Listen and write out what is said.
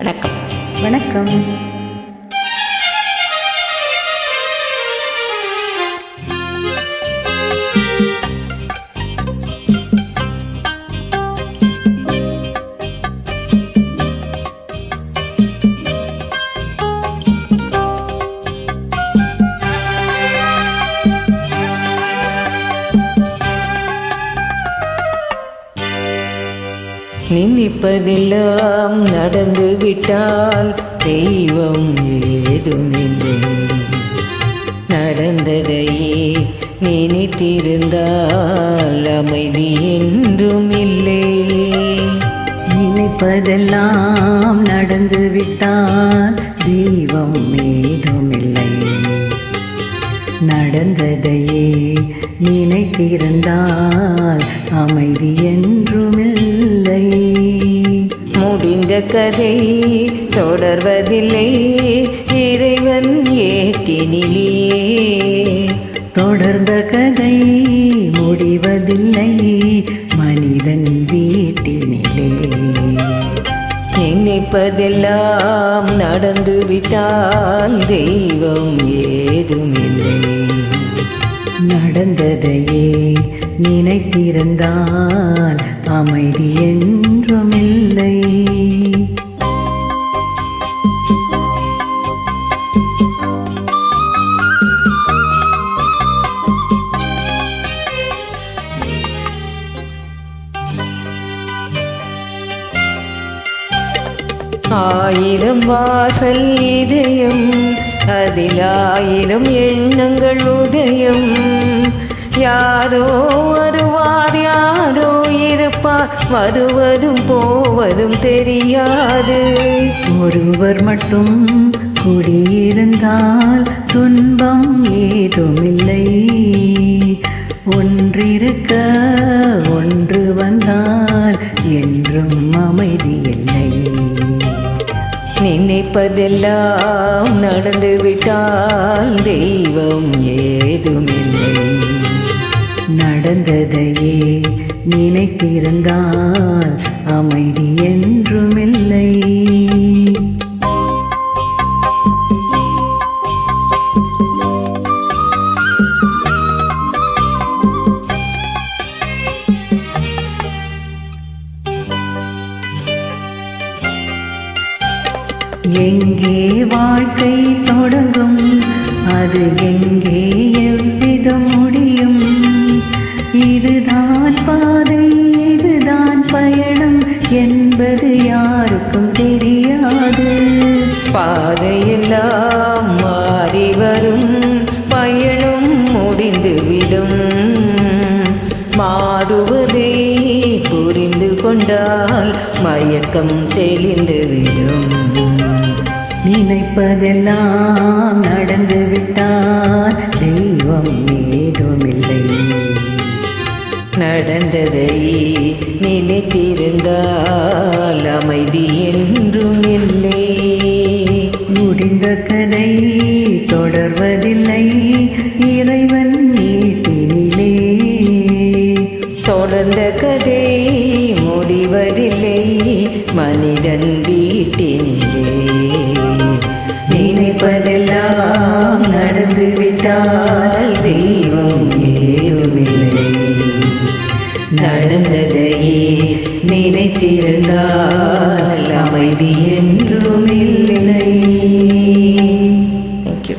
வணக்கம். வணக்கம். நினைப்பதெல்லாம் நடந்து விட்டால் தெய்வம் ஏதுமில்லை. நடந்ததையே நினைத்திருந்தால் அமைதி என்றும் இல்லை. நினைப்பதெல்லாம் நடந்து விட்டால் தெய்வம் ஏதுமில்லை. நடந்ததையே நினைத்திருந்தால் அமைதி என்றுமில்லை. முடிந்த கதை தொடர்வதில்லை, இறைவன் ஏற்றினிலே. தொடர்ந்த கதை முடிவதில்லை, மனிதன் வீட்டினிலே. நினைப்பதெல்லாம் நடந்து விட்டால் தெய்வம் ஏதுமில்லை. நடந்ததையே நினைத்திருந்தால் அமைதி என்றுமில்லை. ஆயிரம் வாசல் இதயம், அதில் ஆயிரம் எண்ணங்கள் உதயம். யாரோ வருவார், யாரோ இருப்பார், வருவதும் போவதும் தெரியாது. ஒருவர் மட்டும் குடியிருந்தால் துன்பம் ஏதுமில்லை. ஒன்றிருக்க ஒன்று வந்தால் என்றும் அமைதி இல்லை. நினைப்பதெல்லாம் நடந்து விட்டால் தெய்வம் ஏதுமில்லை. நடந்ததையே நினைத்திருந்தால் அமைதி என்றுமில்லை. எங்கே வாழ்க்கை தொடங்கும், அது எங்கே எவ்விதம் முடியும்? இதுதான் பாதை, இதுதான் பயணம் என்பது யாருக்கும் தெரியாது. பாதையெல்லாம் மாறி வரும், பயணம் முடிந்துவிடும். மாறுவதை புரிந்து கொண்டால் மயக்கம் தெளிந்துவிடும். நினைப்பதெல்லாம் நடந்து விட்டால் தெய்வம் ஏதுமில்லை. நடந்ததை நினைத்திருந்தால் அமைதி என்றும் இல்லை. முடிந்த கதை தொடர்வதில்லை, இறைவன் நீட்டினிலே. தொடர்ந்த கதை முடிவதில்லை, மனிதன் வீட்டினிலே. நினைப்பதெல்லாம் நடந்து விட்டால் தெய்வம் ஏதுமில்லை. நடந்ததையே நினைத்திருந்தால் அமைதி என்றும் இல்லை. Thank you.